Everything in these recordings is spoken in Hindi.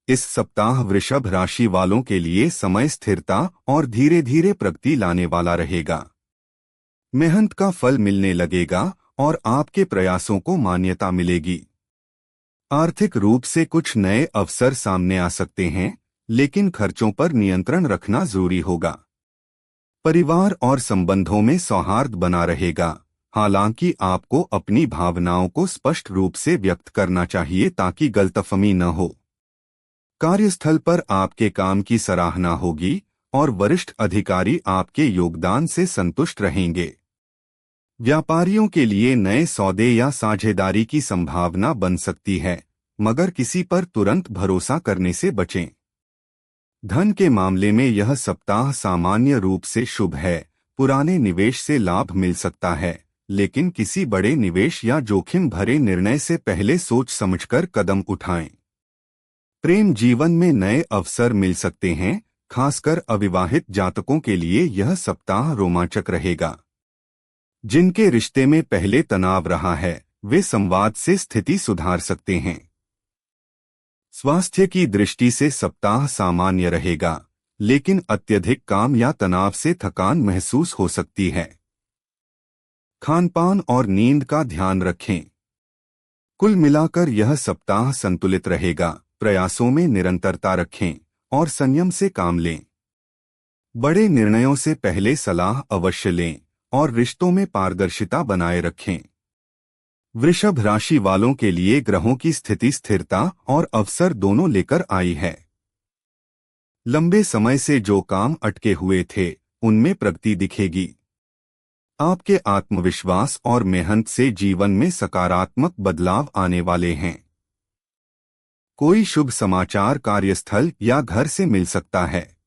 इस सप्ताह वृषभ राशि वालों के लिए समय स्थिरता और धीरे धीरे प्रगति लाने वाला रहेगा। मेहनत का फल मिलने लगेगा और आपके प्रयासों को मान्यता मिलेगी। आर्थिक रूप से कुछ नए अवसर सामने आ सकते हैं, लेकिन खर्चों पर नियंत्रण रखना जरूरी होगा। परिवार और संबंधों में सौहार्द बना रहेगा। हालांकि आपको अपनी भावनाओं को स्पष्ट रूप से व्यक्त करना चाहिए ताकि गलतफहमी न हो। कार्यस्थल पर आपके काम की सराहना होगी और वरिष्ठ अधिकारी आपके योगदान से संतुष्ट रहेंगे। व्यापारियों के लिए नए सौदे या साझेदारी की संभावना बन सकती है, मगर किसी पर तुरंत भरोसा करने से बचें। धन के मामले में यह सप्ताह सामान्य रूप से शुभ है। पुराने निवेश से लाभ मिल सकता है, लेकिन किसी बड़े निवेश या जोखिम भरे निर्णय से पहले सोच समझकर कदम उठाएं। प्रेम जीवन में नए अवसर मिल सकते हैं। खासकर अविवाहित जातकों के लिए यह सप्ताह रोमांचक रहेगा। जिनके रिश्ते में पहले तनाव रहा है, वे संवाद से स्थिति सुधार सकते हैं। स्वास्थ्य की दृष्टि से सप्ताह सामान्य रहेगा, लेकिन अत्यधिक काम या तनाव से थकान महसूस हो सकती है। खानपान और नींद का ध्यान रखें। कुल मिलाकर यह सप्ताह संतुलित रहेगा। प्रयासों में निरंतरता रखें और संयम से काम लें। बड़े निर्णयों से पहले सलाह अवश्य लें और रिश्तों में पारदर्शिता बनाए रखें। वृषभ राशि वालों के लिए ग्रहों की स्थिति स्थिरता और अवसर दोनों लेकर आई है। लंबे समय से जो काम अटके हुए थे, उनमें प्रगति दिखेगी। आपके आत्मविश्वास और मेहनत से जीवन में सकारात्मक बदलाव आने वाले हैं। कोई शुभ समाचार कार्यस्थल या घर से मिल सकता है।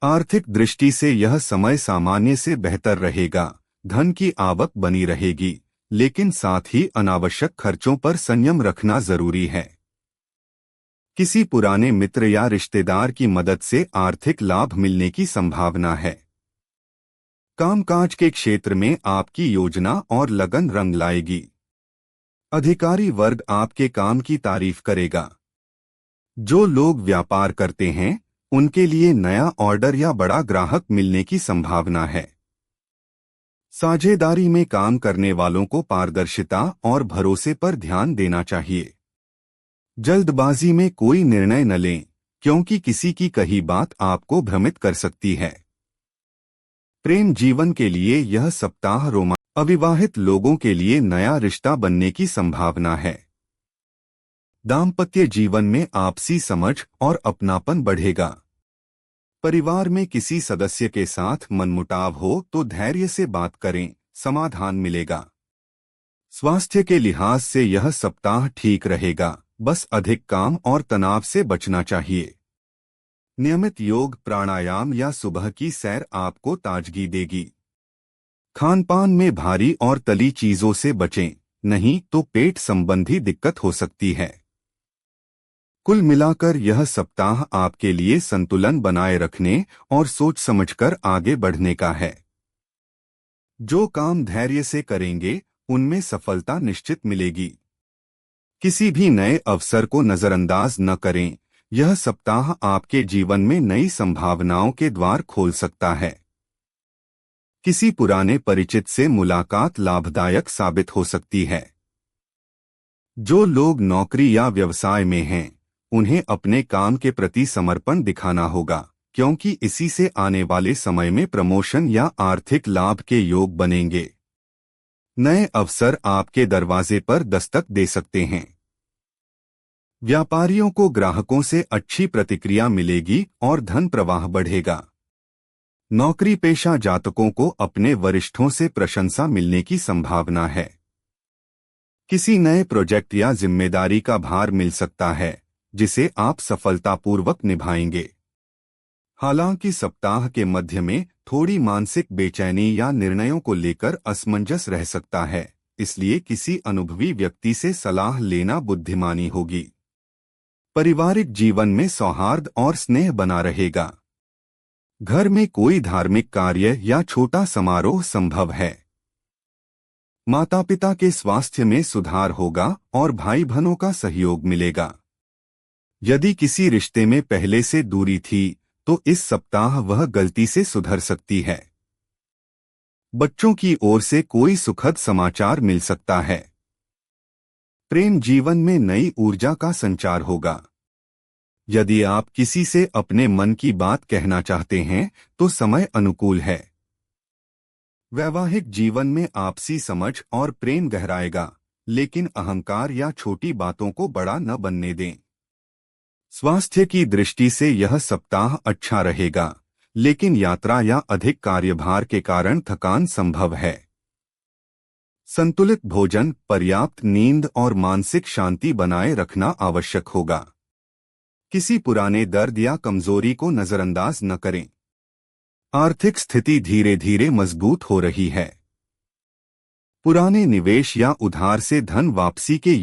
आर्थिक दृष्टि से यह समय सामान्य से बेहतर रहेगा। धन की आवक बनी रहेगी, लेकिन साथ ही अनावश्यक खर्चों पर संयम रखना जरूरी है। किसी पुराने मित्र या रिश्तेदार की मदद से आर्थिक लाभ मिलने की संभावना है। कामकाज के क्षेत्र में आपकी योजना और लगन रंग लाएगी। अधिकारी वर्ग आपके काम की तारीफ करेगा। जो लोग व्यापार करते हैं, उनके लिए नया ऑर्डर या बड़ा ग्राहक मिलने की संभावना है। साझेदारी में काम करने वालों को पारदर्शिता और भरोसे पर ध्यान देना चाहिए। जल्दबाजी में कोई निर्णय न लें, क्योंकि किसी की कही बात आपको भ्रमित कर सकती है। प्रेम जीवन के लिए यह सप्ताह अविवाहित लोगों के लिए नया रिश्ता बनने की संभावना है। दाम्पत्य जीवन में आपसी समझ और अपनापन बढ़ेगा। परिवार में किसी सदस्य के साथ मनमुटाव हो तो धैर्य से बात करें, समाधान मिलेगा। स्वास्थ्य के लिहाज से यह सप्ताह ठीक रहेगा, बस अधिक काम और तनाव से बचना चाहिए। नियमित योग, प्राणायाम या सुबह की सैर आपको ताजगी देगी। खानपान में भारी और तली चीजों से बचें, नहीं तो पेट संबंधी दिक्कत हो सकती है। कुल मिलाकर यह सप्ताह आपके लिए संतुलन बनाए रखने और सोच समझकर आगे बढ़ने का है। जो काम धैर्य से करेंगे, उनमें सफलता निश्चित मिलेगी। किसी भी नए अवसर को नजरअंदाज न करें। यह सप्ताह आपके जीवन में नई संभावनाओं के द्वार खोल सकता है। किसी पुराने परिचित से मुलाकात लाभदायक साबित हो सकती है। जो लोग नौकरी या व्यवसाय में हैं, उन्हें अपने काम के प्रति समर्पण दिखाना होगा, क्योंकि इसी से आने वाले समय में प्रमोशन या आर्थिक लाभ के योग बनेंगे। नए अवसर आपके दरवाजे पर दस्तक दे सकते हैं। व्यापारियों को ग्राहकों से अच्छी प्रतिक्रिया मिलेगी और धन प्रवाह बढ़ेगा। नौकरी पेशा जातकों को अपने वरिष्ठों से प्रशंसा मिलने की संभावना है। किसी नए प्रोजेक्ट या जिम्मेदारी का भार मिल सकता है, जिसे आप सफलतापूर्वक निभाएंगे। हालांकि सप्ताह के मध्य में थोड़ी मानसिक बेचैनी या निर्णयों को लेकर असमंजस रह सकता है, इसलिए किसी अनुभवी व्यक्ति से सलाह लेना बुद्धिमानी होगी। पारिवारिक जीवन में सौहार्द और स्नेह बना रहेगा। घर में कोई धार्मिक कार्य या छोटा समारोह संभव है। माता पिता के स्वास्थ्य में सुधार होगा और भाई बहनों का सहयोग मिलेगा। यदि किसी रिश्ते में पहले से दूरी थी तो इस सप्ताह वह गलती से सुधर सकती है। बच्चों की ओर से कोई सुखद समाचार मिल सकता है। प्रेम जीवन में नई ऊर्जा का संचार होगा। यदि आप किसी से अपने मन की बात कहना चाहते हैं तो समय अनुकूल है। वैवाहिक जीवन में आपसी समझ और प्रेम गहराएगा, लेकिन अहंकार या छोटी बातों को बड़ा न बनने दें। स्वास्थ्य की दृष्टि से यह सप्ताह अच्छा रहेगा, लेकिन यात्रा या अधिक कार्यभार के कारण थकान संभव है। संतुलित भोजन, पर्याप्त नींद और मानसिक शांति बनाए रखना आवश्यक होगा। किसी पुराने दर्द या कमजोरी को नजरअंदाज न करें। आर्थिक स्थिति धीरे धीरे मजबूत हो रही है। पुराने निवेश या उधार से धन वापसी के